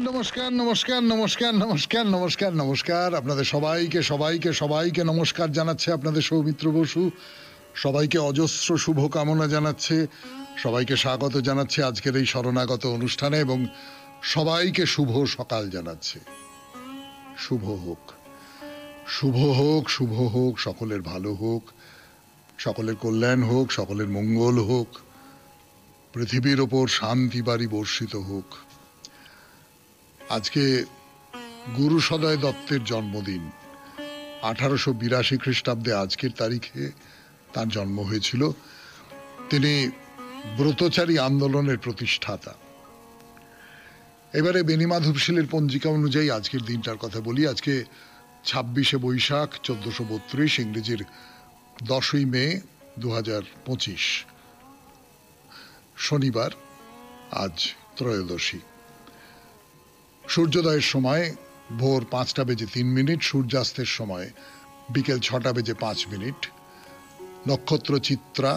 নমস্কার নমস্কার নমস্কার নমস্কার নমস্কার নমস্কার আপনাদের সবাইকে সবাইকে সবাইকে নমস্কার জানাচ্ছে আপনাদের সৌমিত্র বসু। সবাইকে অজস্র শুভকামনা জানাচ্ছে, সবাইকে স্বাগত জানাচ্ছে আজকের এই শরণাগত অনুষ্ঠানে এবং সবাইকে শুভ সকাল জানাচ্ছে। শুভ হোক, শুভ হোক, শুভ হোক, সকলের ভালো হোক, সকলের কল্যাণ হোক, সকলের মঙ্গল হোক, পৃথিবীর ওপর শান্তি বাড়ি বর্ষিত হোক। আজকে গুরু সদয় দত্তের জন্মদিন। 1882 খ্রিস্টাব্দে আজকের তারিখে তার জন্ম হয়েছিল। তিনি ব্রতচারী আন্দোলনের প্রতিষ্ঠাতা। এবারে বেনিমাধবশীলের পঞ্জিকা অনুযায়ী আজকের দিনটার কথা বলি। আজকে 26শে বৈশাখ 1432, ইংরেজির 10ই মে 2025, শনিবার, আজ ত্রয়োদশী। সূর্যোদয়ের সময় ভোর 5:03, সূর্যাস্তের সময় বিকেল 6:05। নক্ষত্র চিত্রা।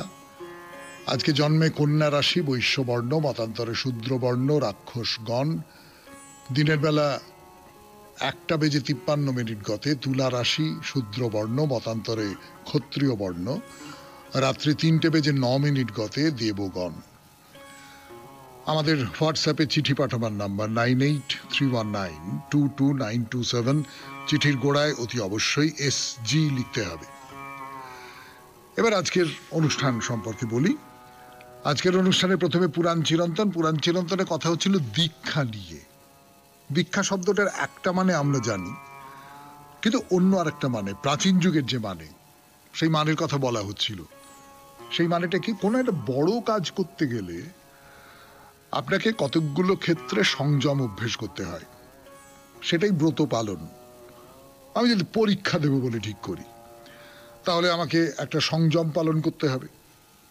আজকে জন্মে কন্যা রাশি, বৈশ্যবর্ণ, মতান্তরে শূদ্রবর্ণ, রাক্ষসগণ। দিনের বেলা 1:53 গতে তুলা রাশি, শূদ্রবর্ণ, মতান্তরে ক্ষত্রিয় বর্ণ। রাত্রি 3:09 গতে দেবগণ। আমাদের হোয়াটসঅ্যাপে চিঠি পাঠাবার নাম্বার 9831922927। চিঠির গোড়ায় অতি অবশ্যই SG লিখতে হবে। এবার আজকের অনুষ্ঠান সম্পর্কে বলি। আজকের অনুষ্ঠানে প্রথমে পুরাণ চিরন্তন। পুরাণ চিরন্তনে কথা হচ্ছিল দীক্ষা নিয়ে। দীক্ষা শব্দটার একটা মানে আমরা জানি, কিন্তু অন্য আর একটা মানে, প্রাচীন যুগের যে মানে, সেই মানের কথা বলা হচ্ছিল। সেই মানেটা কি? কোনো একটা বড় কাজ করতে গেলে আপনাকে কতকগুলো ক্ষেত্রে সংযম অভ্যেস করতে হয়। সেটাই ব্রত পালন। আমি যদি পরীক্ষা দেব বলে ঠিক করি, তাহলে আমাকে একটা সংযম পালন করতে হবে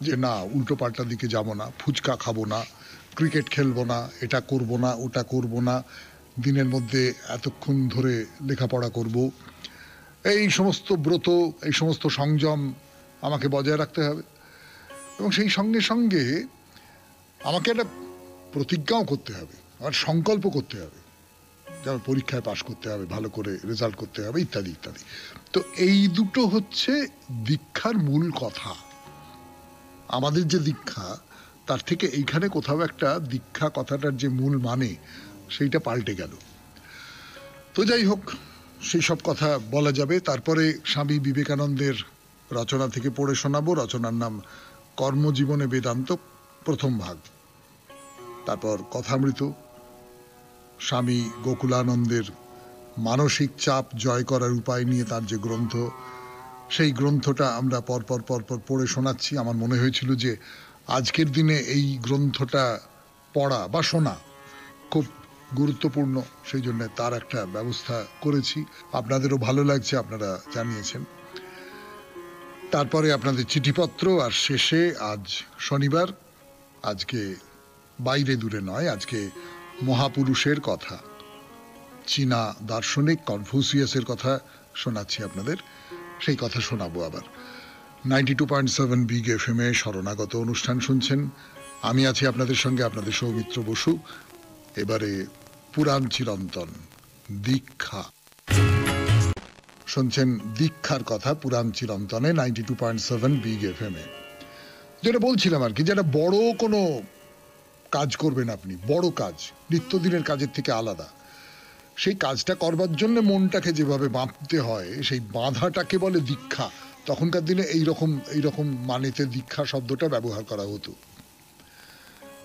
যে না, উল্টো পাল্টা দিকে যাব না, ফুচকা খাবো না, ক্রিকেট খেলবো না, এটা করব না, ওটা করব না, দিনের মধ্যে এতক্ষণ ধরে লেখাপড়া করব। এই সমস্ত ব্রত, এই সমস্ত সংযম আমাকে বজায় রাখতে হবে। এবং সেই সঙ্গে সঙ্গে আমাকে একটা প্রতিজ্ঞাও করতে হবে, আমার সংকল্প করতে হবে, যেমন পরীক্ষায় পাশ করতে হবে, ভালো করে রেজাল্ট করতে হবে, ইত্যাদি ইত্যাদি। তো এই দুটো হচ্ছে দীক্ষার মূল কথা। আমাদের যে দীক্ষা, তার থেকে এইখানে কোথাও একটা দীক্ষা কথাটার যে মূল মানে, সেইটা পাল্টে গেল। তো যাই হোক, সেই সব কথা বলা যাবে। তারপরে স্বামী বিবেকানন্দের রচনা থেকে পড়ে শোনাবো। রচনার নাম কর্মজীবনে বেদান্ত, প্রথম ভাগ। তারপর কথামৃত, স্বামী গোকুলানন্দের মানসিক চাপ জয় করার উপায় নিয়ে তার যে গ্রন্থ, সেই গ্রন্থটা আমরা পরপর পরপর পড়ে শোনাচ্ছি। আমার মনে হয়েছিল যে আজকের দিনে এই গ্রন্থটা পড়া বা শোনা খুব গুরুত্বপূর্ণ, সেই জন্য তার একটা ব্যবস্থা করেছি। আপনাদেরও ভালো লাগছে, আপনারা জানিয়েছেন। তারপরে আপনাদের চিঠিপত্র, আর শেষে আজ শনিবার, আজকে বাইরে দূরে নয়, আজকে মহাপুরুষের কথা, চীনা দার্শনিক কনফুসিয়াসের কথা শোনাচ্ছি আপনাদের। সেই কথা শোনাবো আবার। 92.7 বিগ FM এ শরণাগত অনুষ্ঠান শুনছেন। আমি আছি আপনাদের সঙ্গে, আপনাদের সৌমিত্র বসু। এবারে পুরাণ চিরন্তন, দীক্ষা শুনছেন। দীক্ষার কথা পুরাণ চিরন্তনে 92.7 বিগ FM এ। যেটা বলছিলাম আর কি, যেটা বড় কোনো কাজ করবেন আপনি, বড় কাজ, নিত্যদিনের কাজের থেকে আলাদা, সেই কাজটা করবার জন্য মনটাকে যেভাবে বাঁধতে হয়, সেই বাঁধাটাকে বলে দীক্ষা। তখনকার দিনে এইরকম মানেতে দীক্ষা শব্দটা ব্যবহার করা হতো।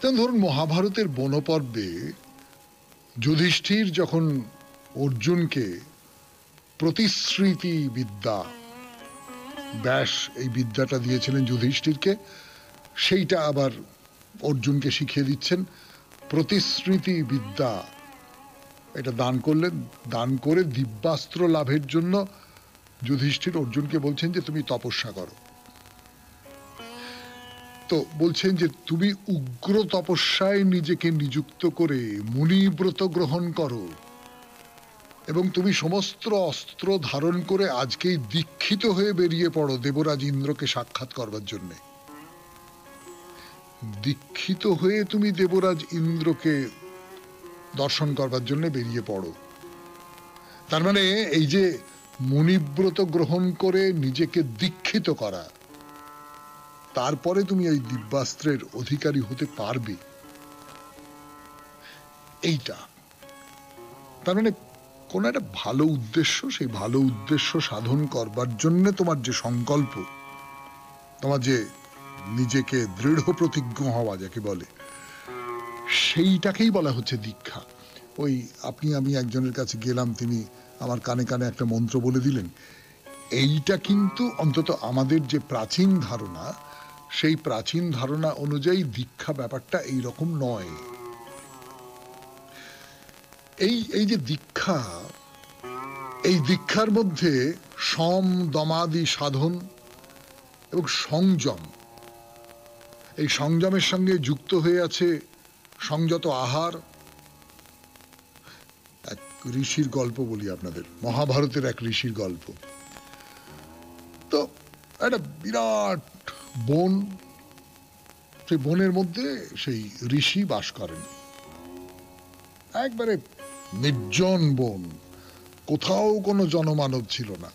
যেমন ধরুন, মহাভারতের বনপর্বে যুধিষ্ঠির যখন অর্জুনকে প্রতিশ্রুতি বিদ্যা, ব্যাস এই বিদ্যাটা দিয়েছিলেন যুধিষ্ঠিরকে, সেইটা আবার অর্জুনকে শিখিয়ে দিচ্ছেন। প্রতিশ্রুতি বিদ্যা এটা দান করলেন। দান করে দিব্যাস্ত্র লাভের জন্য যুধিষ্ঠির অর্জুনকে বলছেন যে তুমি তপস্যা করো। তো বলছেন যে তুমি উগ্র তপস্যায় নিজেকে নিযুক্ত করে মুনিব্রত গ্রহণ করো এবং তুমি সমস্ত অস্ত্র ধারণ করে আজকেই দীক্ষিত হয়ে বেরিয়ে পড়ো দেবরাজ ইন্দ্রকে সাক্ষাৎ করবার জন্যে। দীক্ষিত হয়ে তুমি দেবরাজ ইন্দ্রকে দর্শন করবার জন্য বেরিয়ে পড়ো। তার মানে এই যে মুনিব্রত গ্রহণ করে নিজেকে দীক্ষিত করা, তারপরে তুমি এই দিব্যাস্ত্রের অধিকারী হতে পারবে, এইটা। তার মানে কোন একটা ভালো উদ্দেশ্য, সেই ভালো উদ্দেশ্য সাধন করবার জন্য তোমার যে সংকল্প, তোমার যে নিজেকে দৃঢ় প্রতিজ্ঞ হওয়া যাকে বলে, সেইটাকেই বলা হচ্ছে দীক্ষা। ওই আমি একজনের কাছে গেলাম, তিনি আমার কানে কানে একটা মন্ত্র বলে দিলেন, এইটা কিন্তু অন্তত আমাদের যে প্রাচীন ধারণা, সেই প্রাচীন ধারণা অনুযায়ী দীক্ষা ব্যাপারটা এইরকম নয়। এই যে দীক্ষা, এই দীক্ষার মধ্যে সম দমাদি সাধন এবং সংযম, এই সংযমের সঙ্গে যুক্ত হয়ে আছে সংযত আহার। এক ঋষির গল্প বলি আপনাদের, মহাভারতের এক ঋষির গল্প। তো একটা বিরাট বন, সেই বনের মধ্যে সেই ঋষি বাস করেন। একবারে নির্জন বন, কোথাও কোনো জনমানব ছিল না।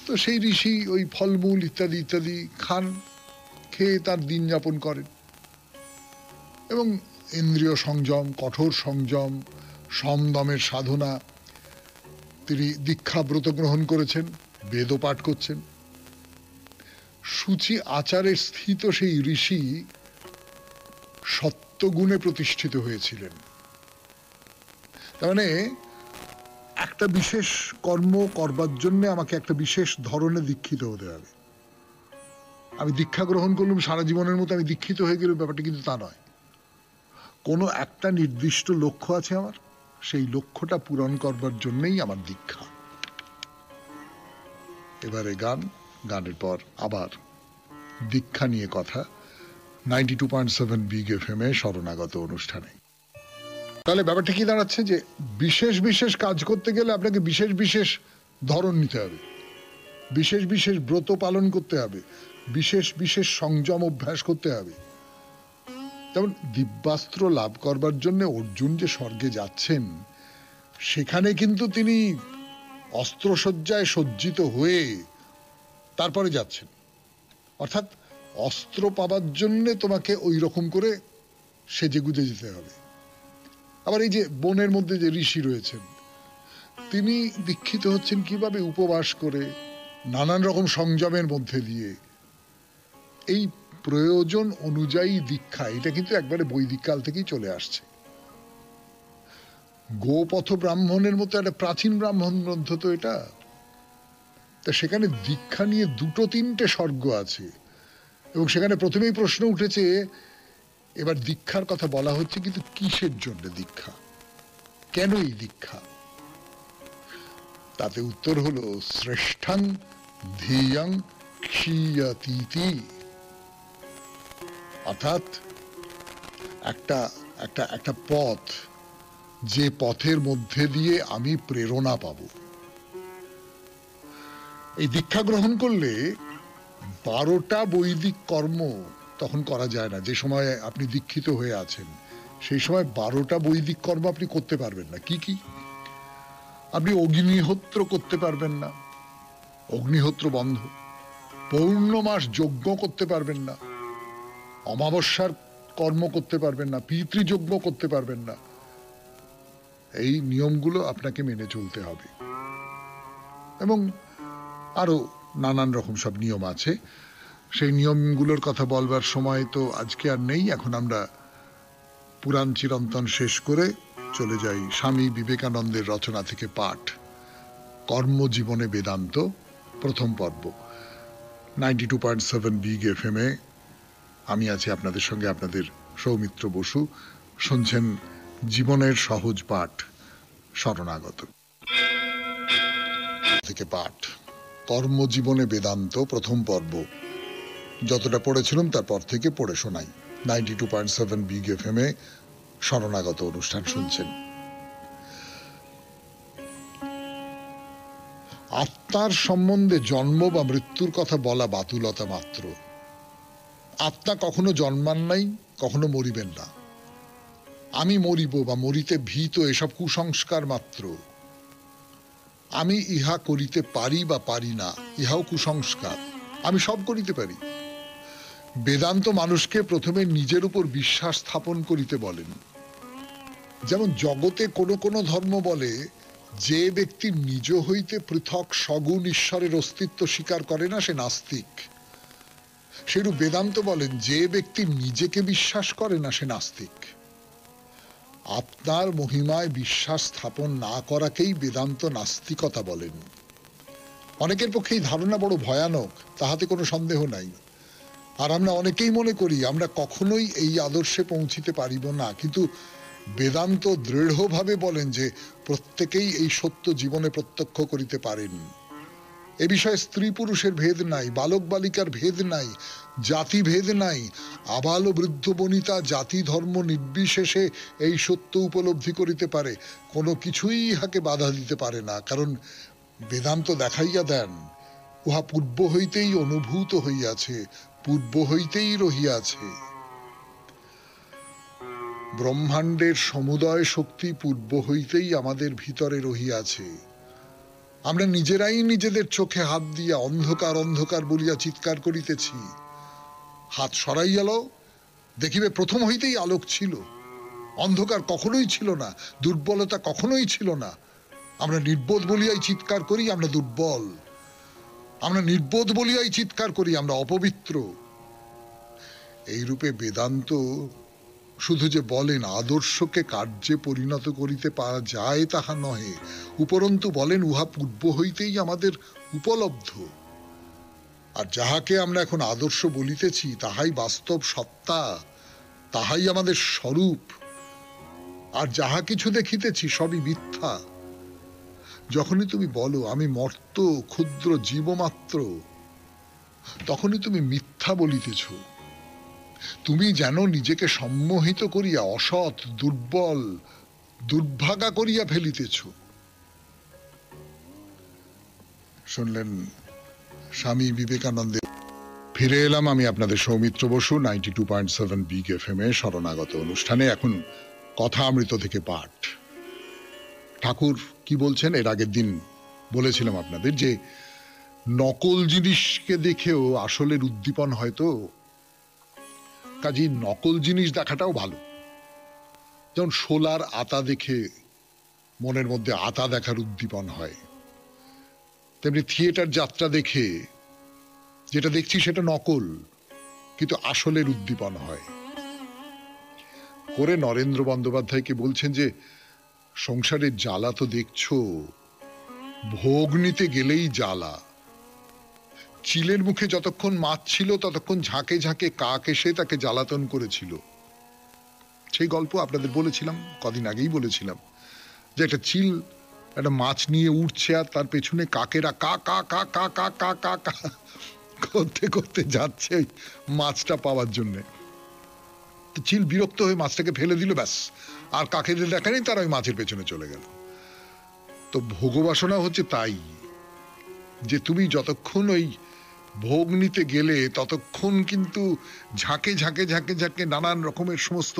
তো সেই ঋষি ওই ফলমূল ইত্যাদি ইত্যাদি খান, খেয়ে তার দিন যাপন করেন এবং ইন্দ্রিয় সংযম, কঠোর সংযম, সমদমের সাধনা, তিনি দীক্ষা ব্রত গ্রহণ করেছেন, বেদও পাঠ করছেন। সূচি আচারে স্থিত সেই ঋষি সত্যগুণে প্রতিষ্ঠিত হয়েছিলেন। তার মানে একটা বিশেষ কর্ম করবার জন্য আমাকে একটা বিশেষ ধরনের দীক্ষিত হতে হবে। আমি দীক্ষা গ্রহণ করলাম, সারা জীবনের মতো আমি দীক্ষিত হয়ে গেলাম, ব্যাপারটা কিন্তু তা নয়। কোনো একটা নির্দিষ্ট লক্ষ্য আছে আমার, সেই লক্ষ্যটা পূরণ করবার জন্যই আমার দীক্ষা। এবারে গানের পর আবার দীক্ষা নিয়ে কথা 92.7 বিগ এফএম এ শরণাগত অনুষ্ঠানে। তাহলে ব্যাপারটা কি দাঁড়াচ্ছে, যে বিশেষ বিশেষ কাজ করতে গেলে আপনাকে বিশেষ বিশেষ ধরন নিতে হবে, বিশেষ বিশেষ ব্রত পালন করতে হবে, বিশেষ বিশেষ সংযম অভ্যাস করতে হবে। যেমন দিব্যাস্ত্র লাভ করবার জন্য অর্জুন যে স্বর্গে যাচ্ছেন, সেখানে কিন্তু তিনি অস্ত্রসজ্জায় সজ্জিত হয়ে তারপরে যাচ্ছেন। অর্থাৎ অস্ত্র পাবার জন্য তোমাকে ওই রকম করে সেজে গুজে যেতে হবে। আবার এই যে বনের মধ্যে যে ঋষি রয়েছেন, তিনি দীক্ষিত হচ্ছেন কিভাবে? উপবাস করে, নানান রকম সংযমের মধ্যে দিয়ে। এই প্রয়োজন অনুযায়ী দীক্ষা, এটা কিন্তু একবারে বৈদিক কাল থেকেই চলে আসছে। গোপথ ব্রাহ্মণের মতো একটা প্রাচীন ব্রাহ্মণ গ্রন্থ তো এটা। তা সেখানে দীক্ষা নিয়ে 2-3টে সর্গ আছে, এবং সেখানে প্রথমেই প্রশ্ন উঠেছে, এবার দীক্ষার কথা বলা হচ্ছে, কিন্তু কিসের জন্য দীক্ষা, কেন এই দীক্ষা? তাতে উত্তর হলো শ্রেষ্ঠাং ধিয়াং ক্ষীয়তীতি। অর্থাৎ একটা একটা একটা পথ, যে পথের মধ্যে দিয়ে আমি প্রেরণা পাব। এই দীক্ষা গ্রহণ করলে 12টা বৈদিক কর্ম তখন করা যায় না। যে সময় আপনি দীক্ষিত হয়ে আছেন, সেই সময় 12টা বৈদিক কর্ম আপনি করতে পারবেন না। কি কি? আপনি অগ্নিহোত্র করতে পারবেন না, অগ্নিহোত্র বন্ধ। পৌর্ণমাস যজ্ঞ করতে পারবেন না, অমাবস্যার কর্ম করতে পারবেন না, পিতৃযজ্ঞ করতে পারবেন না। এই নিয়মগুলো আপনাকে মেনে চলতে হবে, এবং আরো নানান রকম সব নিয়ম আছে। সেই নিয়মগুলোর কথা বলবার সময় তো আজকে আর নেই। এখন আমরা পুরাণ চিরন্তন শেষ করে চলে যাই স্বামী বিবেকানন্দের রচনা থেকে পাঠ, কর্মজীবনে বেদান্ত, প্রথম পর্ব, 92.7 বিগ এফএম এ। আমি আছি আপনাদের সঙ্গে, আপনাদের সৌমিত্র বসু। শুনছেন জীবনের সহজ পাঠ, শরণাগত থেকে পাঠ, কর্মজীবনে বেদান্ত, প্রথম পর্ব। যতটা পড়েছিলাম তারপর থেকে পড়ে শোনাই। 92.7 বিগ এফএম এ শরণাগত অনুষ্ঠান শুনছেন। আত্মার সম্বন্ধে জন্ম বা মৃত্যুর কথা বলা বাতুলতা মাত্র। আত্মা কখনো জন্মান নাই, কখনো মরিবেন না। আমি মরিব বা মরিতে ভীত, এসব কুসংস্কার মাত্র। আমি ইহা করিতে পারি বা পারি না, ইহাও কুসংস্কার। আমি সব করিতে পারি। বেদান্ত মানুষকে প্রথমে নিজের উপর বিশ্বাস স্থাপন করিতে বলেন। যেমন জগতে কোন কোন ধর্ম বলে যে ব্যক্তি নিজ হইতে পৃথক সগুণ ঈশ্বরের অস্তিত্ব স্বীকার করে না সে নাস্তিক। সেরূপ বেদান্ত বলেন যে ব্যক্তি নিজেকে বিশ্বাস করে না সে নাস্তিক। আপনার মহিমায় বিশ্বাস স্থাপন না করাকেই বেদান্ত নাস্তিকতা বলেন। অনেকের পক্ষে এই ধারণা বড় ভয়ানক, তাহাতে কোনো সন্দেহ নাই। আর আমরা অনেকেই মনে করি আমরা কখনোই এই আদর্শে পৌঁছিতে পারিব না, কিন্তু বেদান্ত দৃঢ়ভাবে বলেন যে প্রত্যেকেই এই সত্য জীবনে প্রত্যক্ষ করিতে পারেন। এ বিষয়ে স্ত্রী পুরুষের ভেদ নাই, বালক বালিকার ভেদ নাই, জাতি ভেদ নাই। আবাল বৃদ্ধ বনিতা জাতি ধর্ম নির্বিশেষে এই সত্য উপলব্ধি করিতে পারে। কোনো কিছুই ইহাকে বাধা দিতে পারে না, কারণ বেদান্ত দেখাইয়া দেন উহা পূর্ব হইতেই অনুভূত হইয়াছে, পূর্ব হইতেই রহিয়াছে। ব্রহ্মাণ্ডের সমুদয় শক্তি পূর্ব হইতেই আমাদের ভিতরে রহিয়াছে। আমরা নিজেরাই নিজেদের চোখে হাত দিয়া অন্ধকার অন্ধকার বলিয়া চিৎকার করিতেছি। হাত সরাই গেল, দেখিবে প্রথম হইতেই আলোক ছিল। অন্ধকার কখনোই ছিল না, দুর্বলতা কখনোই ছিল না। আমরা নির্বোধ বলিয়াই চিৎকার করি আমরা দুর্বল, আমরা নির্বোধ বলিয়াই চিৎকার করি আমরা অপবিত্র। এই রূপে বেদান্ত শুধু যে বলেন আদর্শকে কার্যে পরিণত করিতে পারা যায় তাহা নহে, উপরন্তু বলেন উহা পূর্ব হইতেই আমাদের উপলব্ধ। আর যাহাকে আমরা এখন আদর্শ বলিতেছি তাহাই বাস্তব সত্তা, তাহাই আমাদের স্বরূপ। আর যাহা কিছু দেখিতেছি সবই মিথ্যা। যখনই তুমি বলো আমি মর্ত ক্ষুদ্র জীবমাত্র, তখনই তুমি মিথ্যা বলিতেছ। তুমি যেন নিজেকে সম্মোহিত করিয়া অসৎ দুর্বল দুর্ভাগা করিয়া ফেলিতেছ। শুনলেন স্বামী বিবেকানন্দের। ফিরে এলাম আমি আপনাদের সৌমিত্র বসু 92.7 বিগ এফএম এ শরণাগত অনুষ্ঠানে। এখন কথা অমৃত থেকে পাঠ। ঠাকুর কি বলছেন এর আগের দিন বলেছিলাম আপনাদের যে নকল জিনিসকে দেখেও আসলের উদ্দীপন হয়তো, কাজেই নকল জিনিস দেখাটাও ভালো। যেমন শোলার আতা দেখে মনের মধ্যে আতা দেখার উদ্দীপন হয়, তেমনি থিয়েটার যাত্রা দেখে যেটা দেখছি সেটা নকল কিন্তু আসলের উদ্দীপন হয়। করে নরেন্দ্র বন্দ্যোপাধ্যায়কে বলছেন যে সংসারের জ্বালা তো দেখছো, ভোগ নিতে গেলেই জ্বালা। চিলের মুখে যতক্ষণ মাছ ছিল ততক্ষণ ঝাঁকে ঝাঁকে কাক এসে তাকে জ্বালাতন করেছিল। সেই গল্প আপনাদের বলেছিলাম, কদিন আগেই বলেছিলাম, যে একটা চিল একটা মাছ নিয়ে উঠছে আর তার পেছনে কাকেরা কা কা কা কা কা কা কা কা করতে করতে যাচ্ছে মাছটা পাওয়ার জন্যে। চিল বিরক্ত হয়ে মাছটাকে ফেলে দিল, ব্যাস আর কাকেদের দেখা নেই, তারা ওই মাছের পেছনে চলে গেল। তো ভোগবাসনা হচ্ছে তাই, যে তুমি যতক্ষণ ওই ভোগ নিতে গেলে ততক্ষণ কিন্তু ঝাঁকে ঝাঁকে ঝাঁকে ঝাঁকে নানান রকমের সমস্ত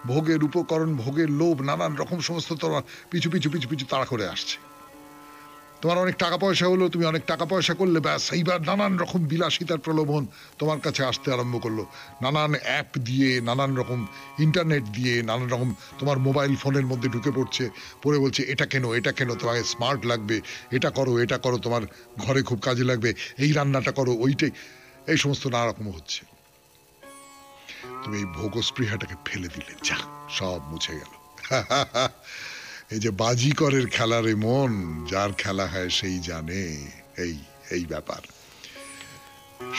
ভোগের উপকরণ, ভোগের লোভ, নানান রকম সমস্ত তোমার পিছু পিছু পিছু পিছু তাড়া করে আসছে। তোমার অনেক টাকা পয়সা হলো, তুমি অনেক টাকা পয়সা করলে, ব্যাস এইবার নানান রকম বিলাসিতার প্রলোভন তোমার কাছে আসতে আরম্ভ করলো। নানান অ্যাপ দিয়ে, নানান রকম ইন্টারনেট দিয়ে, নানান রকম তোমার মোবাইল ফোনের মধ্যে ঢুকে পড়ছে, পড়ে বলছে এটা কেন, এটা কেন, তোমাকে স্মার্ট লাগবে, এটা করো, এটা করো, তোমার ঘরে খুব কাজে লাগবে, এই রান্নাটা করো, ওইটাই, এই সমস্ত নানা রকম হচ্ছে। তুমি এই ভোগস্পৃহাটাকে ফেলে দিলে, যা সব মুছে গেল। এই যে বাজিকরের খেলারে মন, যার খেলা হয় সেই জানে, এই এই ব্যাপার।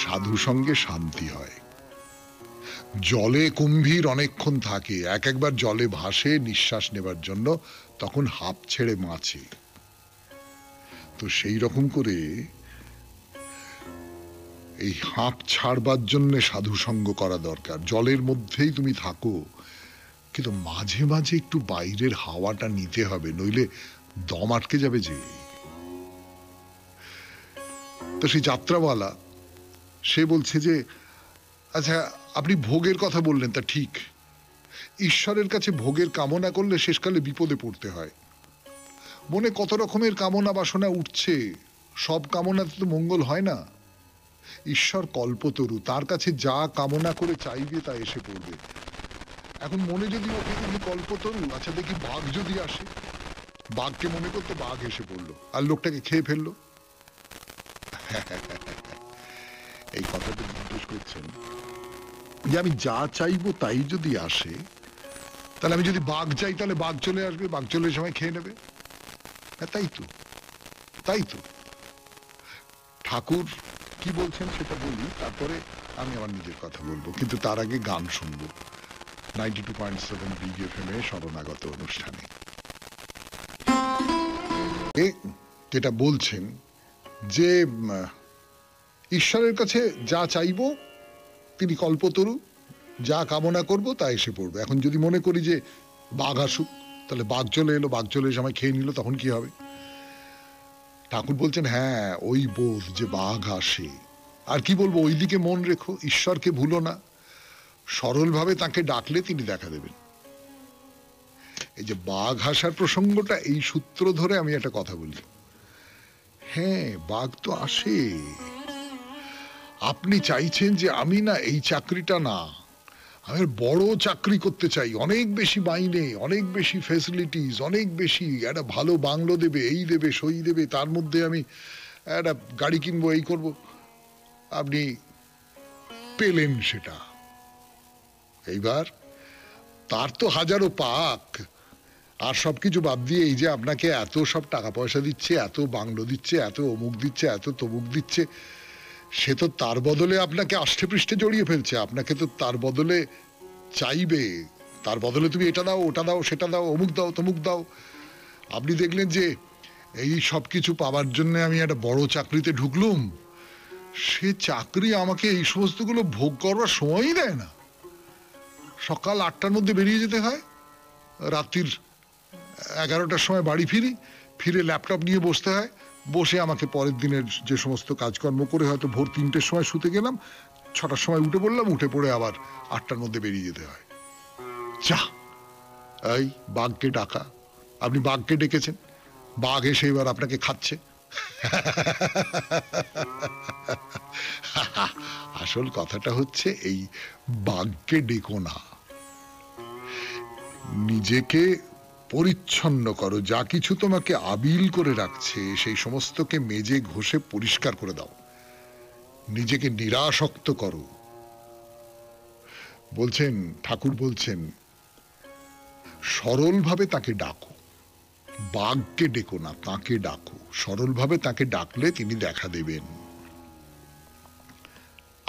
সাধু সঙ্গে শান্তি হয়। জলে কুম্ভীর অনেকক্ষণ থাকে, একবার জলে ভাসে নিঃশ্বাস নেবার জন্য, তখন হাঁপ ছেড়ে মাছে। তো সেই রকম করে এই হাঁপ ছাড়বার জন্য সাধু সঙ্গ করা দরকার। জলের মধ্যেই তুমি থাকো, কিন্তু মাঝে মাঝে একটু বাইরের হাওয়াটা নিতে হবে, নইলে দম আটকে যাবে যে। তো সেই যাত্রাওয়ালা সে বলছে যে আচ্ছা আপনি ভোগের কথা বললেন, তা ঠিক, ঈশ্বরের কাছে ভোগের কামনা করলে শেষকালে বিপদে পড়তে হয়। মনে কত রকমের কামনা বাসনা উঠছে, সব কামনাতে তো মঙ্গল হয় না। ঈশ্বর কল্পতরু, তার কাছে যা কামনা করে চাইবে তা এসে পড়বে। এখন মনে যদি ওকে তুমি কল্পতরু, আচ্ছা দেখি বাঘ যদি আসে, বাঘকে মনে করতে বাঘ এসে পড়লো আর লোকটাকে খেয়ে ফেললো। এই কথাটা জিজ্ঞেস করছেন যে আমি যা চাইবো তাই যদি আসে, তাহলে আমি যদি বাঘ চাই তাহলে বাঘ চলে আসবে, বাঘ চলে সময় খেয়ে নেবে। হ্যাঁ তাই তো, তাই তো। ঠাকুর কি বলছেন সেটা বলি, তারপরে আমি আমার নিজের কথা বলবো, কিন্তু তার আগে গান শুনবো 92.7 বিগ এফএম-এ শরণাগত অনুষ্ঠানে। যেটা বলছেন যে ঈশ্বরের কাছে যা চাইবো তিনি কল্পতরু, যা কামনা করব তা এসে পড়বে। এখন যদি মনে করি যে বাঘ আসুক, তাহলে বাঘ চলে এলো, বাঘ চলে এসে আমায় খেয়ে নিল, তখন কি হবে? ঠাকুর বলছেন হ্যাঁ ওই বোধ যে বাঘ আসে, আর কি বলবো, ওই দিকে মন রেখো, ঈশ্বরকে ভুলো না, সরলভাবে তাকে ডাকলে তিনি দেখা দেবেন। এই যে বাঘ আসার প্রসঙ্গটা, এই সূত্র ধরে আমি একটা কথা বলি। হ্যাঁ বাঘ তো আসে। আপনি চাইছেন যে আমি না এই চাকরিটা না, আমি বড় চাকরি করতে চাই, অনেক বেশি মাইনে, অনেক বেশি ফেসিলিটিস, অনেক বেশি, একটা ভালো বাংলো দেবে, এই দেবে সই দেবে, তার মধ্যে আমি একটা গাড়ি কিনবো, এই করব। আপনি পেলেন সেটা, এইবার তার তো হাজারো পাক, আর সবকিছু বাদ দিয়ে এই যে আপনাকে এত সব টাকা পয়সা দিচ্ছে, এত বাংলো দিচ্ছে, এত অমুক দিচ্ছে, এত তমুক দিচ্ছে, সে তো তার বদলে আপনাকে আষ্টে পৃষ্ঠে জড়িয়ে ফেলছে। আপনাকে তো তার বদলে চাইবে, তার বদলে তুমি এটা দাও, ওটা দাও, সেটা দাও, অমুক দাও, তমুক দাও। আপনি দেখলেন যে এই সব কিছু পাওয়ার জন্য আমি একটা বড় চাকরিতে ঢুকলুম, সে চাকরি আমাকে এই সমস্তগুলো ভোগ করবার সময়ই দেয় না। সকাল 8টার মধ্যে বেরিয়ে যেতে হয়, রাত্রির 11টার সময় বাড়ি ফিরি, ফিরে ল্যাপটপ নিয়ে বসতে হয়, বসে আমাকে পরের দিনের যে সমস্ত কাজকর্ম করে হয়তো ভোর 3টের সময় শুতে গেলাম, 6টার সময় উঠে পড়লাম, উঠে পড়ে আবার 8টার মধ্যে বেরিয়ে যেতে হয়। যা, এই বাঘকে ডাকা, আপনি বাঘকে ডেকেছেন, বাঘ এসে এবার আপনাকে খাচ্ছে। আসল কথাটা হচ্ছে এই বাঘকে ডেকো না, নিজেকে পরিচ্ছন্ন করো, যা কিছু তোমাকে আবিল করে রাখছে সেই সমস্তকে মেজে ঘষে পরিষ্কার করে দাও, নিজেকে নিরাসক্ত করো। বলছেন ঠাকুর, বলছেন সরলভাবে তাকে ডাকো, বাঘকে ডেকো না, তাকে ডাকো, সরলভাবে তাকে ডাকলে তিনি দেখা দেবেন।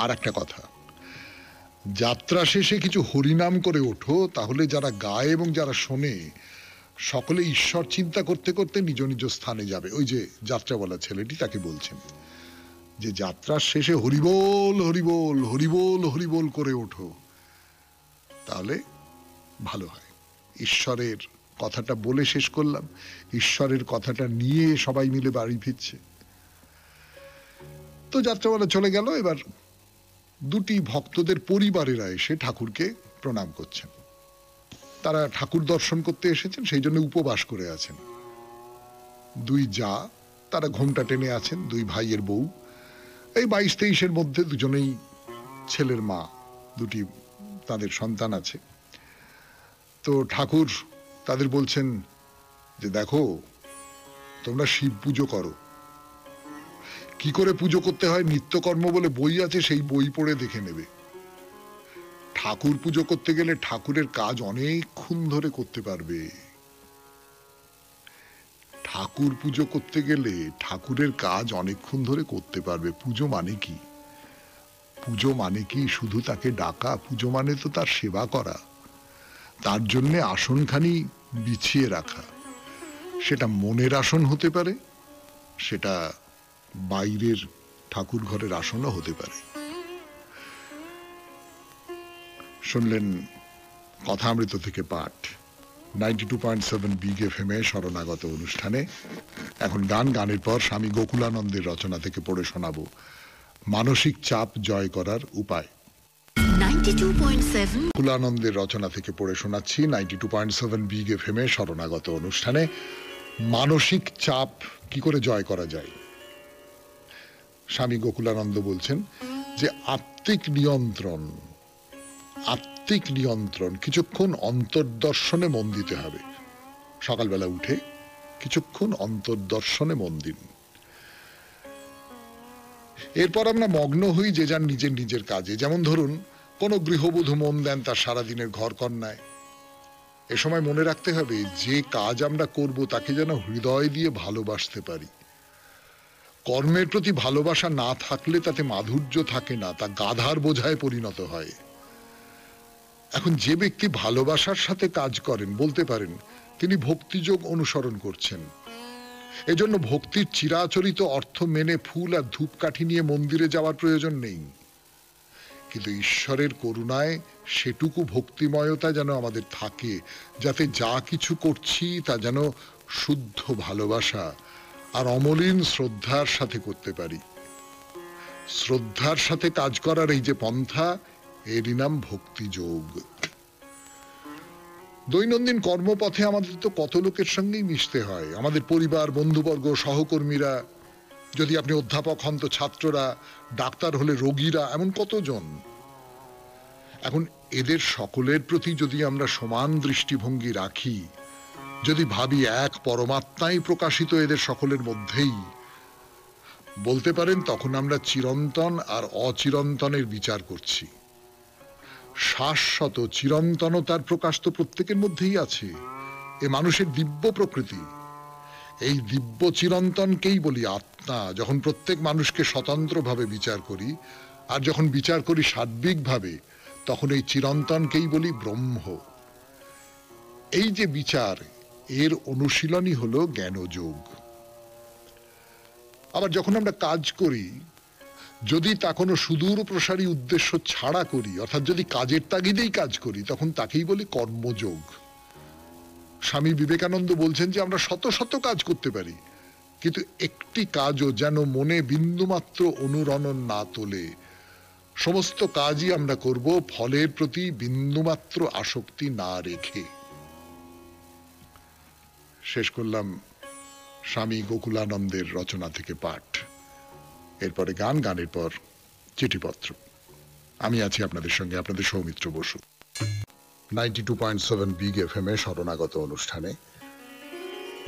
আর একটা কথা, যাত্রা শেষে কিছু হরিনাম করে ওঠো, তাহলে যারা গায় এবং যারা শোনে সকলে ঈশ্বর চিন্তা করতে করতে নিজ নিজ স্থানে যাবে। ওই যে যাত্রা বলা ছেলেটি, তাকে বলছেন যে যাত্রার শেষে হরিবোল হরিবোল হরিবোল হরিবোল করে ওঠো, তাহলে ভালো হয়। ঈশ্বরের কথাটা বলে শেষ করলাম, ঈশ্বরের কথাটা নিয়ে সবাই মিলে বাড়ি ফিরছে। তো যাত্রাবেলা চলে গেল। এবার দুটি ভক্তদের পরিবারেরা এসে ঠাকুরকে প্রণাম করছেন। তারা ঠাকুর দর্শন করতে এসেছেন, সেই জন্য উপবাস করে আছেন। দুই জা, তারা ঘোমটা টেনে আছেন, দুই ভাইয়ের বউ, এই 22-23-এর মধ্যে, দুজনেই ছেলের মা, দুটি তাদের সন্তান আছে। তো ঠাকুর তাদের বলছেন যে দেখো, তোমরা শিব পুজো করো, কি করে পুজো করতে হয় নিত্যকর্ম বলে বই আছে, সেই বই পড়ে দেখে নেবে। ঠাকুর পুজো করতে গেলে ঠাকুরের কাজ অনেকক্ষণ ধরে করতে পারবে। ঠাকুর পুজো করতে গেলে ঠাকুরের কাজ অনেকক্ষণ ধরে করতে পারবে। পুজো মানে কি? পুজো মানে কি শুধু তাকে ডাকা? পুজো মানে তো তার সেবা করা, তার জন্যে আসনখানি বিছিয়ে রাখা। সেটা মনের আসন হতে পারে, সেটা বাইরের ঠাকুর ঘরের আসনও হতে পারে। শুনলেন কথামৃত থেকে পাঠ 92.7 বিগ এফএম-এ শরণাগত অনুষ্ঠানে। এখন গান, গানের পর স্বামী গোকুলানন্দের রচনা থেকে পড়ে শোনাবো মানসিক চাপ জয় করার উপায়। 92.7 কুলানন্দের রচনা থেকে পড়ে শোনাচ্ছি 92.7 বিগ এফএম এ শরণাগত অনুষ্ঠানে মানসিক চাপ কি করে জয় করা যায়। স্বামী গোকুলানন্দ বলছেন যে আত্মিক নিয়ন্ত্রণ কিছুক্ষণ অন্তর্দর্শনে মন দিতে হবে। সকালবেলা উঠে কিছুক্ষণ অন্তর্দর্শনে মন দিন। এরপর আমরা মগ্ন হই যে যার নিজের কাজে। যেমন ধরুন কোনো গৃহবধূ মন দেন তার সারাদিনের ঘর কন্যায়। এ সময় মনে রাখতে হবে যে কাজ আমরা করব তাকে যেন হৃদয় দিয়ে ভালোবাসতে পারি। কর্মের প্রতি ভালোবাসা না থাকলে তাতে মাধুর্য থাকে না, তা গাধার বোঝায় পরিণত হয়। এখন যে ব্যক্তি ভালোবাসার সাথে কাজ করেন বলতে পারেন তিনি ভক্তিযোগ অনুসরণ করছেন। এজন্য ভক্তির চিরাচরিত অর্থ মেনে ফুল আর ধূপকাঠি নিয়ে মন্দিরে যাওয়ার প্রয়োজন নেই, কিন্তু ঈশ্বরের করুণায় সেটুকু ভক্তিময়তা যেন আমাদের থাকে, যাতে যা কিছু করছি তা যেন শুদ্ধ ভালোবাসা আর অমলিন শ্রদ্ধার সাথে করতে পারি। শ্রদ্ধার সাথে কাজ করার এই যে পন্থা, এরই নাম ভক্তিযোগ। দৈনন্দিন কর্মপথে আমাদের তো কত লোকের সঙ্গেই মিশতে হয়, আমাদের পরিবার, বন্ধুবর্গ, সহকর্মীরা। যদি আপনি অধ্যাপক হন তো ছাত্ররা, ডাক্তার হলে রোগীরা, এমন কতজন। এখন এদের সকলের প্রতি যদি আমরা সমান দৃষ্টিভঙ্গি রাখি, যদি ভাবি এক পরমাত্মাই প্রকাশিত এদের সকলের মধ্যেই, বলতে পারেন তখন আমরা চিরন্তন আর অচিরন্তনের বিচার করছি। শাশ্বত চিরন্তনতার প্রকাশ তো প্রত্যেকের মধ্যেই আছে। এ মানুষের দিব্য প্রকৃতি। এই দিব্য চিরন্তনকেই বলি আত্মা। যখন প্রত্যেক মানুষকে স্বতন্ত্রভাবে বিচার করি আর যখন বিচার করি সার্বিকভাবে, তখন এই চিরন্তনকেই বলি ব্রহ্ম। এই যে বিচার, এর অনুশীলনই হলো জ্ঞানযোগ। আবার যখন আমরা কাজ করি, যদি তা কোনো সুদূর প্রসারী উদ্দেশ্য ছাড়া করি, অর্থাৎ যদি কাজের তাগিদেই কাজ করি, তখন তাকেই বলি কর্মযোগ। স্বামী বিবেকানন্দ বলছেন যে আমরা শত শত কাজ করতে পারি, কিন্তু একটি কাজও যেন মনে বিন্দুমাত্র অনুরণন না তোলে। সমস্ত কাজই আমরা করব ফলের প্রতি বিন্দুমাত্র আসক্তি না রেখে। শেষ করলাম স্বামী গোকুলানন্দের রচনা থেকে পাঠ। এরপরে গান, গানের পর চিঠিপত্র। আমি আছি আপনাদের সঙ্গে, আপনাদের সৌমিত্র বসু। 92.7 বিগ এফএম এ শরণাগত অনুষ্ঠানে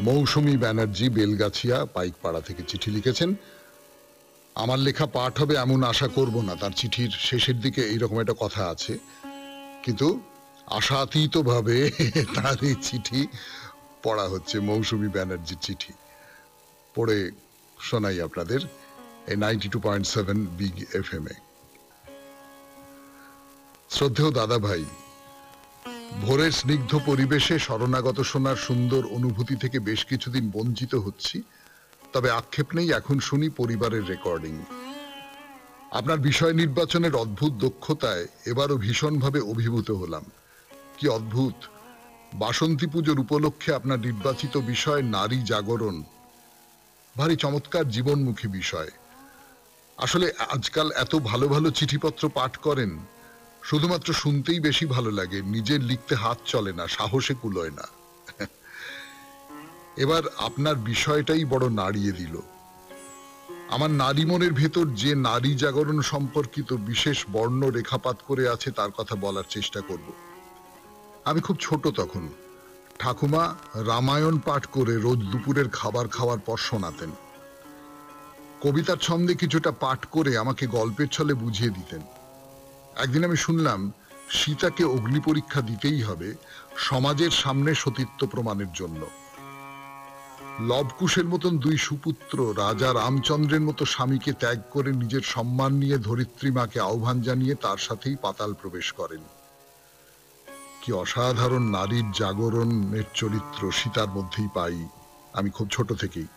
মৌসুমী ব্যানার্জি বেলগাছিয়া পাইকপাড়া থেকে চিঠি লিখেছেন। আমার লেখা পাঠ হবে এমন আশা করব না, তার চিঠির শেষের দিকে এইরকম একটা কথা আছে, কিন্তু আশাতীতভাবে তার এই চিঠি পড়া হচ্ছে। মৌসুমী ব্যানার্জির চিঠি পড়ে শোনাই আপনাদের এই 92.7 বিগ এফএম এ। শ্রদ্ধেয় দাদা ভাই, ভোরের স্নিগ্ধ পরিবেশে শরণাগত শোনার সুন্দর অনুভূতি থেকে বেশ কিছুদিন বঞ্চিত হচ্ছি, তবে আক্ষেপ নেই, এখন শুনি পরিবারের রেকর্ডিং। আপনার বিষয় নির্বাচনের অদ্ভুত দক্ষতায় এবারও ভীষণভাবে অভিভূত হলাম। কি অদ্ভুত! বাসন্তী পুজোর উপলক্ষে আপনার নির্বাচিত বিষয় নারী জাগরণ, ভারী চমৎকার জীবনমুখী বিষয়। আসলে আজকাল এত ভালো ভালো চিঠিপত্র পাঠ করেন, শুধুমাত্র শুনতেই বেশি ভালো লাগে, নিজের লিখতে হাত চলে না, সাহসে কুলোয় না। এবার আপনার বিষয়টাই বড় নাড়িয়ে দিল। আমার নারী মনের ভেতর যে নারী জাগরণ সম্পর্কিত বিশেষ বর্ণ রেখাপাত করে আছে তার কথা বলার চেষ্টা করব। আমি খুব ছোট তখন ঠাকুমা রামায়ণ পাঠ করে রোজ দুপুরের খাবার খাওয়ার পর শোনাতেন। কবিতার ছন্দে কিছুটা পাঠ করে আমাকে গল্পের ছলে বুঝিয়ে দিতেন। একদিন আমি শুনলাম সীতাকে অগ্নি পরীক্ষা দিতেই হবে সমাজের সামনে সতীত্ব প্রমাণের জন্য। লবকুশের মতন দুই সুপুত্র রাজা রামচন্দ্রের মতো স্বামীকে ত্যাগ করে নিজের সম্মান নিয়ে ধরিত্রী মাকে আহ্বান জানিয়ে তার সাথেই পাতাল প্রবেশ করেন। কি অসাধারণ নারীর জাগরণের চরিত্র সীতার মধ্যেই পাই আমি খুব ছোট থেকেই।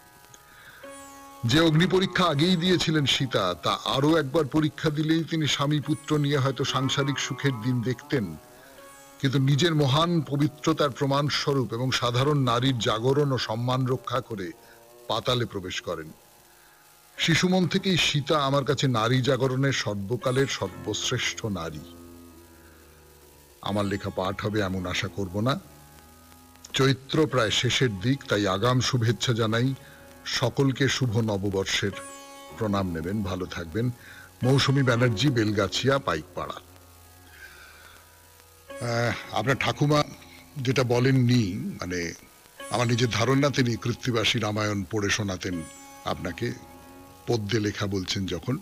যে অগ্নি পরীক্ষা আগেই দিয়েছিলেন সীতা, তা আরো একবার পরীক্ষা দিলেই তিনি স্বামী পুত্র নিয়ে হয়তো সাংসারিক সুখের দিন দেখতেন, কিন্তু নিজের মহান পবিত্রতার প্রমাণ স্বরূপ এবং সাধারণ নারীর জাগরণ ও সম্মান রক্ষা করে পাতালে প্রবেশ করেন। শিশুমন থেকেই সীতা আমার কাছে নারী জাগরণের সর্বকালের সর্বশ্রেষ্ঠ নারী। আমার লেখা পাঠ হবে এমন আশা করব না। চৈত্র প্রায় শেষের দিক, তাই আগাম শুভেচ্ছা জানাই সকলকে। শুভ নববর্ষের প্রণাম নেবেন, ভালো থাকবেন। মৌসুমী ব্যানার্জি, বেলগাছিয়া, পাইকপাড়া। আপনার ঠাকুমা যেটা বলেননি, মানে আমার নিজের ধারণা তিনি কৃত্তিবাসী রামায়ণ পড়ে শোনাতেন আপনাকে, পদ্যে লেখা বলছেন যখন।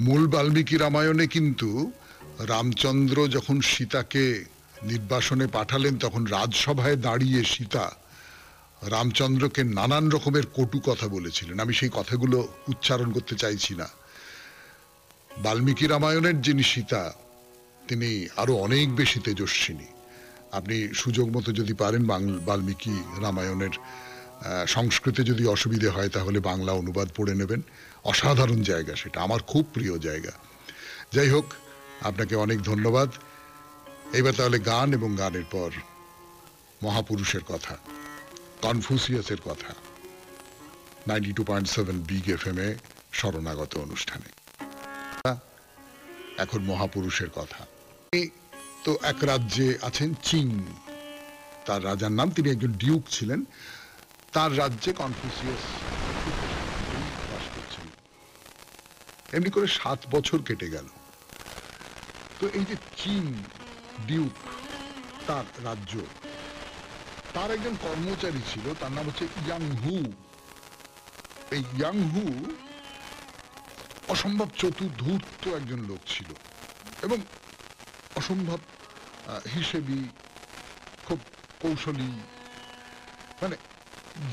মূল বাল্মীকি রামায়ণে কিন্তু রামচন্দ্র যখন সীতাকে নির্বাসনে পাঠালেন, তখন রাজসভায় দাঁড়িয়ে সীতা রামচন্দ্রকে নানান রকমের কটু কথা বলেছিলেন। আমি সেই কথাগুলো উচ্চারণ করতে চাইছি না। বাল্মীকি রামায়ণের যিনি সীতা, তিনি আরো অনেক বেশি তেজস্বিনী। আপনি সুযোগ মতো যদি পারেন বাল্মীকি রামায়ণের সংস্কৃতে যদি অসুবিধে হয় তাহলে বাংলা অনুবাদ পড়ে নেবেন। অসাধারণ জায়গা সেটা, আমার খুব প্রিয় জায়গা। যাই হোক, আপনাকে অনেক ধন্যবাদ। এবার তাহলে গান, এবং গানের পর মহাপুরুষের কথা, কনফুসিয়াসের কথা 92.7 বিগ এফএম এ শরণাগত অনুষ্ঠানে। এখন মহাপুরুষের কথা। তো এক রাজ্যে আছেন চিং, তার রাজার নাম, তিনি একজন ডিউক ছিলেন। তার রাজ্যে কনফুসিয়াস বাস করছেন। এমনি করে 7 বছর কেটে গেল। তো এই যে চিং ডিউক, তার রাজ্য, তার একজন কর্মচারী ছিল, তার নাম হচ্ছে ইয়াংহু। এই ইয়াংহু অসম্ভব চতুর ধূর্ত একজন লোক ছিল, এবং অসম্ভব হিসেবি, খুব কৌশলী। মানে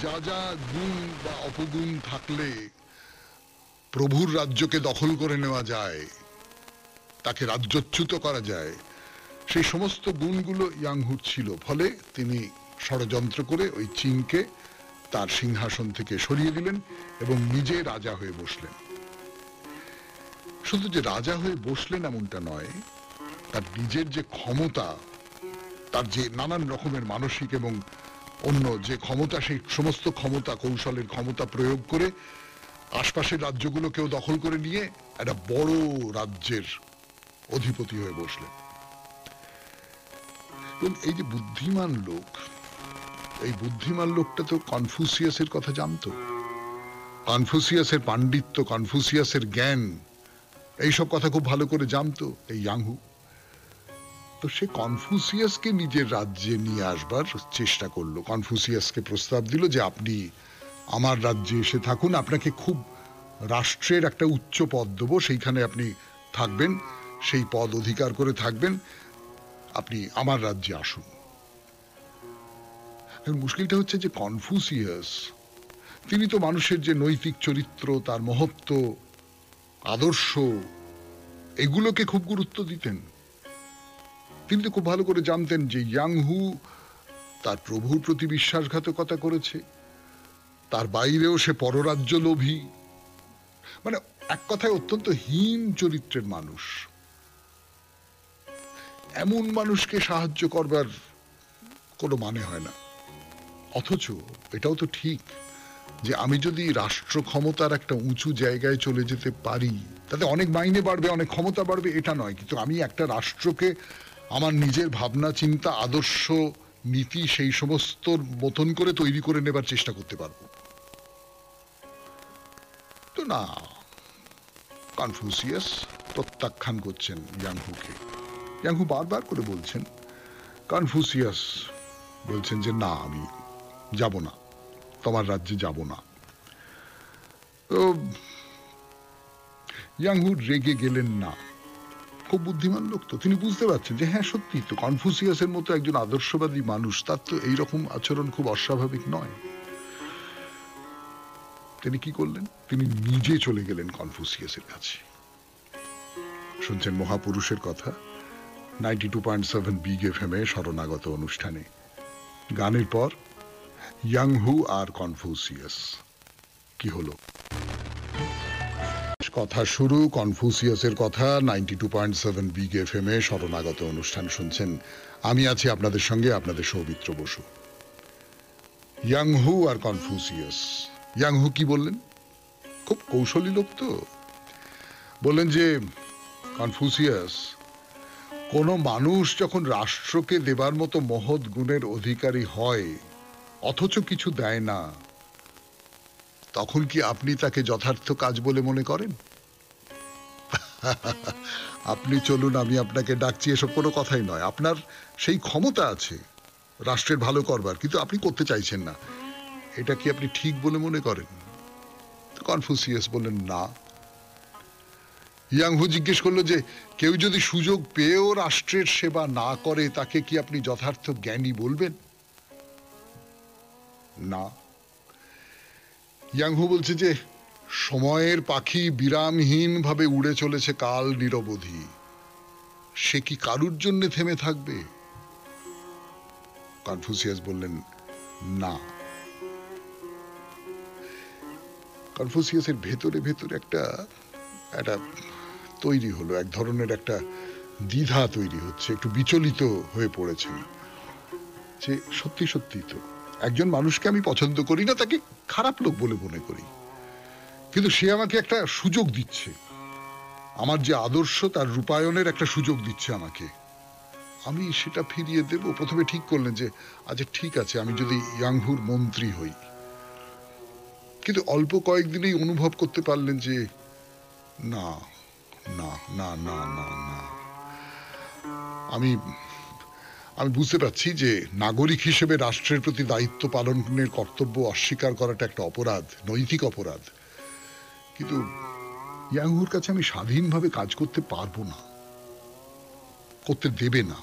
যা যা গুণ বা অপগুণ থাকলে প্রভুর রাজ্যকে দখল করে নেওয়া যায়, তাকে রাজ্যচ্যুত করা যায়, সেই সমস্ত গুণগুলো ইয়াংহুর ছিল। ফলে তিনি ষড়যন্ত্র করে ওই চিংকে তার সিংহাসন থেকে সরিয়ে দিলেন এবং নিজে রাজা হয়ে বসলেন। শুধু যে রাজা হয়ে বসলেন এমনটা নয়, তার নিজের যে ক্ষমতা, তার যে নানান রকমের মানসিক এবং অন্য যে ক্ষমতা, সেই সমস্ত ক্ষমতা, কৌশলের ক্ষমতা প্রয়োগ করে আশপাশের রাজ্যগুলোকেও দখল করে নিয়ে একটা বড় রাজ্যের অধিপতি হয়ে বসলেন। এই যে বুদ্ধিমান লোক, এই বুদ্ধিমান লোকটা তো কনফুসিয়াসের কথা জানতো, কনফুসিয়াসের পাণ্ডিত্য, কনফুসিয়াসের জ্ঞান, এইসব কথা খুব ভালো করে জানতো এই ইয়াংহু। তো সে কনফুসিয়াসকে নিজের রাজ্যে নিয়ে আসবার চেষ্টা করলো। কনফুসিয়াসকে প্রস্তাব দিল যে আপনি আমার রাজ্যে এসে থাকুন, আপনাকে খুব রাষ্ট্রের একটা উচ্চ পদ দেবো, সেইখানে আপনি থাকবেন, সেই পদ অধিকার করে থাকবেন, আপনি আমার রাজ্যে আসুন। মুশকিলটা হচ্ছে যে কনফুসিয়াস, তিনি তো মানুষের যে নৈতিক চরিত্র, তার মহত্ব, আদর্শ, এগুলোকে খুব গুরুত্ব দিতেন। তিনি তো খুব ভালো করে জানতেন যে ইয়াংহু তার প্রভুর প্রতি বিশ্বাসঘাতকতা করেছে, তার বাইরেও সে পররাজ্য লোভী, মানে এক কথায় অত্যন্ত হীন চরিত্রের মানুষ। এমন মানুষকে সাহায্য করবার কোনো মানে হয় না। অথচ এটাও তো ঠিক যে আমি যদি রাষ্ট্র ক্ষমতার একটা উঁচু জায়গায় চলে যেতে পারি, তাতে অনেক মাইনে বাড়বে, অনেক ক্ষমতা বাড়বে, এটা নয়, কিন্তু আমি একটা রাষ্ট্রকে আমার নিজের ভাবনা চিন্তা, আদর্শ, নীতি, সেই সমস্ত মতন করে তৈরি করে নেবার চেষ্টা করতে পারবো। তো না, কনফুসিয়াস প্রত্যাখ্যান করছেন ইয়াংহুকে। ইয়াংহু বারবার করে বলছেন, কনফুসিয়াস বলছেন যে না, আমি যাব না, তোমার রাজ্যে যাব না। তো ইয়াংহু রেগে গেলেন না। খুব বুদ্ধিমান লোক তো, তিনি বুঝতে পারছেন যে হ্যাঁ সত্যি তো, কনফুসিয়াসের মতো একজন আদর্শবাদী মানুষ, তার তো এইরকম আচরণ খুব অস্বাভাবিক নয়। তিনি কি করলেন? তিনি নিজে চলে গেলেন কনফুসিয়াসের কাছে। শুনছেন মহাপুরুষের কথা 92.7 বিগ এফএম এ শরণাগত অনুষ্ঠানে। গানের পর ইয়াংহু আর কনফুসিয়াস কি হলো। কথা শুরু কনফুসিয়াসের কথা 92.7 বিগ এফএম এ শরণাগত অনুষ্ঠান শুনছেন। আমি আছি আপনাদের সঙ্গে, আপনাদের সৌমিত্র বসু। ইয়াংহু আর কনফুসিয়াস। ইয়াংহু কি বললেন? খুব কৌশলী লোক তো। বললেন যে কনফুসিয়াস, কোনো মানুষ যখন রাষ্ট্রকে দেবার মতো মহৎ গুণের অধিকারী হয় অথচ কিছু দেয় না, তখন কি আপনি তাকে যথার্থ কাজ বলে মনে করেন? আপনি চলুন, আমি আপনাকে ডাকছি, এসব কোনো কথাই নয়। আপনার সেই ক্ষমতা আছে রাষ্ট্রের ভালো করবার, কিন্তু আপনি করতে চাইছেন না। এটা কি আপনি ঠিক বলে মনে করেন? কনফুসিয়াস বললেন না। ইয়াংহু জিজ্ঞেস করলো যে কেউ যদি সুযোগ পেয়েও রাষ্ট্রের সেবা না করে তাকে কি আপনি যথার্থ জ্ঞানী বলবেন? না। ইয়াংহু বলছে যে সময়ের পাখি বিরামহীন ভাবে উড়ে চলেছে কাল নিরবধি, সে কি কারুর জন্য থেমে থাকবে? কনফুসিয়াস বললেন না। কনফুসিয়াসের ভেতরে ভেতরে একটা তৈরি হলো, এক ধরনের একটা দ্বিধা তৈরি হচ্ছে, একটু বিচলিত হয়ে পড়েছেন যে সত্যি সত্যি তো একজন মানুষকে আমি পছন্দ করি না, তাকে খারাপ লোক বলে মনে করি, কিন্তু সে আমাকে একটা সুযোগ দিচ্ছে, আমার যে আদর্শ তার রূপায়ণের একটা সুযোগ দিচ্ছে আমাকে, আমি সেটা ফিরিয়ে দেব। প্রথমে ঠিক করলেন যে আচ্ছা ঠিক আছে, আমি যদি ইয়াংহুর মন্ত্রী হই। কিন্তু অল্প কয়েকদিনেই অনুভব করতে পারলেন যে না না না না না না, আমি আমি বুঝতে পারছি যে নাগরিক হিসেবে রাষ্ট্রের প্রতি দায়িত্ব পালনের কর্তব্য অস্বীকার করাটা একটা অপরাধ, নৈতিক অপরাধ, কিন্তু ইয়াংহুর কাছে আমি স্বাধীনভাবে কাজ করতে পারবো না, করতে দেবে না।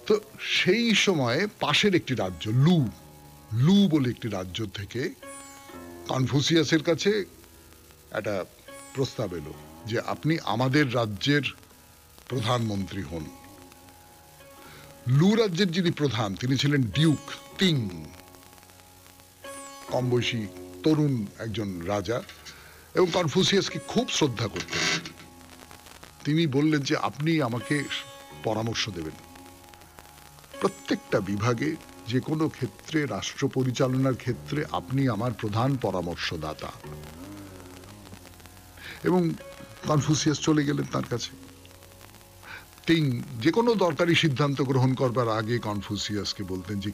তো সেই সময়ে পাশের একটি রাজ্য লু বলে একটি রাজ্য থেকে কনফুসিয়াসের কাছে একটা প্রস্তাব এলো যে আপনি আমাদের রাজ্যের প্রধানমন্ত্রী হন। লু রাজ্যের যিনি প্রধান তিনি ছিলেন ডিউক তিং, কম বয়সী তরুণ একজন রাজা, এবং কনফুসিয়াসকে খুব শ্রদ্ধা করতেন। তিনি বললেন যে আপনি আমাকে পরামর্শ দেবেন প্রত্যেকটা বিভাগে, যে কোনো ক্ষেত্রে, রাষ্ট্র পরিচালনার ক্ষেত্রে আপনি আমার প্রধান পরামর্শদাতা। এবং কনফুসিয়াস চলে গেলেন তার কাছে। তিং যে কোনো দরকারি সিদ্ধান্ত গ্রহণ করবার আগে কনফুসিয়াসকে বলতেন যে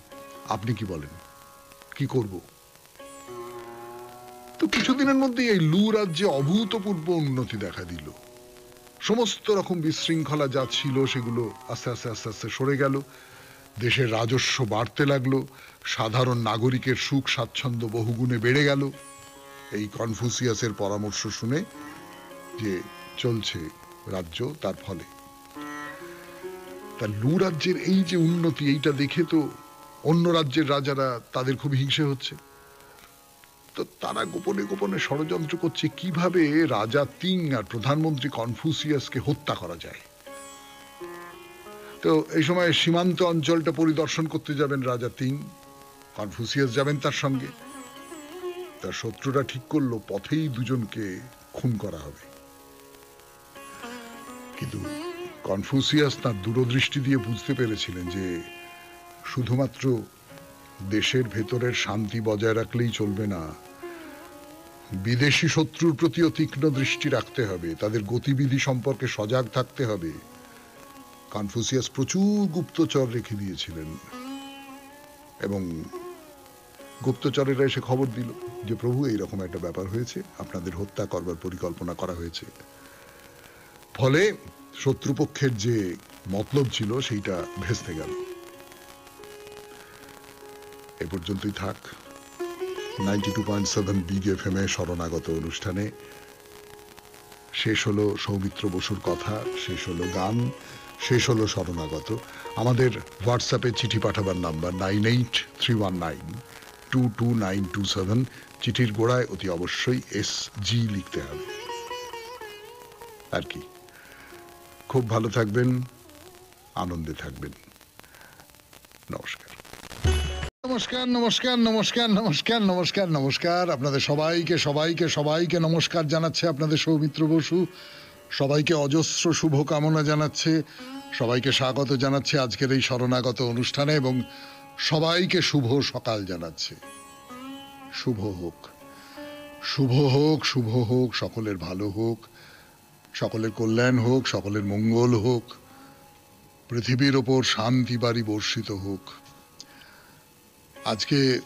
আপনি কি বলেন, কি করব? তো কিছুদিনের মধ্যে এই লু রাজ্যে অভূতপূর্ব উন্নতি দেখা দিল। সমস্ত রকম বিশৃঙ্খলা যা ছিল সেগুলো আস্তে আস্তে আস্তে আস্তে সরে গেল, দেশের রাজস্ব বাড়তে লাগলো, সাধারণ নাগরিকের সুখ স্বাচ্ছন্দ্য বহুগুণে বেড়ে গেল এই কনফুসিয়াসের পরামর্শ শুনে যে চলছে রাজ্য তার ফলে। তা লু রাজ্যের এই যে উন্নতি, এইটা দেখে তো অন্য রাজ্যের রাজারা তাদের খুব হিংসে হচ্ছে। তো তারা গোপনে গোপনে ষড়যন্ত্র করছে কিভাবে রাজা তিং আর প্রধানমন্ত্রী কনফুসিয়াসকে হত্যা করা যায়। তো এই সময় সীমান্ত অঞ্চলটা পরিদর্শন করতে যাবেন রাজা তিং, কনফুসিয়াস যাবেন তার সঙ্গে। তার শত্রুরা ঠিক করলো পথেই দুজনকে খুন করা হবে, কিন্তু কনফুসিয়াস তার দূরদৃষ্টি দিয়ে বুঝতে পেরেছিলেন যে শুধুমাত্র দেশের ভেতরের শান্তি বজায় রাখলেই চলবে না, বিদেশি শত্রুর প্রতিও তীক্ষ্ণ দৃষ্টি রাখতে হবে, তাদের গতিবিধি সম্পর্কে সজাগ থাকতে হবে। কনফুসিয়াস প্রচুর গুপ্তচর রেখে দিয়েছিলেন এবং গুপ্তচরেরা এসে খবর দিল যে প্রভু এইরকম একটা ব্যাপার হয়েছে, আপনাদের হত্যা করবার পরিকল্পনা করা হয়েছে। ফলে শত্রুপক্ষের যে মতলব ছিল সেইটা ভেস্তে গেল। এ পর্যন্তই থাক 92.7 বিগ এফএম এ শরণাগত অনুষ্ঠানে। শেষ হলো সৌমিত্র বসুর কথা, শেষ হলো গান, শেষ হলো শরণাগত। আমাদের হোয়াটসঅ্যাপে চিঠি পাঠাবার নাম্বার 9831922927। চিঠির গোড়ায় অতি অবশ্যই SG লিখতে হবে। আর কি, খুব ভালো থাকবেন, আনন্দে থাকবেন। নমস্কার নমস্কার নমস্কার নমস্কার নমস্কার নমস্কার নমস্কার। আপনাদের সবাইকে সবাইকে সবাইকে নমস্কার জানাচ্ছে আপনাদের সৌমিত্র বসু। সবাইকে অজস্র শুভকামনা জানাচ্ছে, সবাইকে স্বাগত জানাচ্ছে আজকের এই শরণাগত অনুষ্ঠানে, এবং সবাইকে শুভ সকাল জানাচ্ছে। শুভ হোক, শুভ হোক, শুভ হোক, সকলের ভালো হোক, সকলের কল্যাণ হোক, সকলের মঙ্গল হোক, পৃথিবীর ওপর শান্তি বাড়ি বর্ষিত হোক। আজকে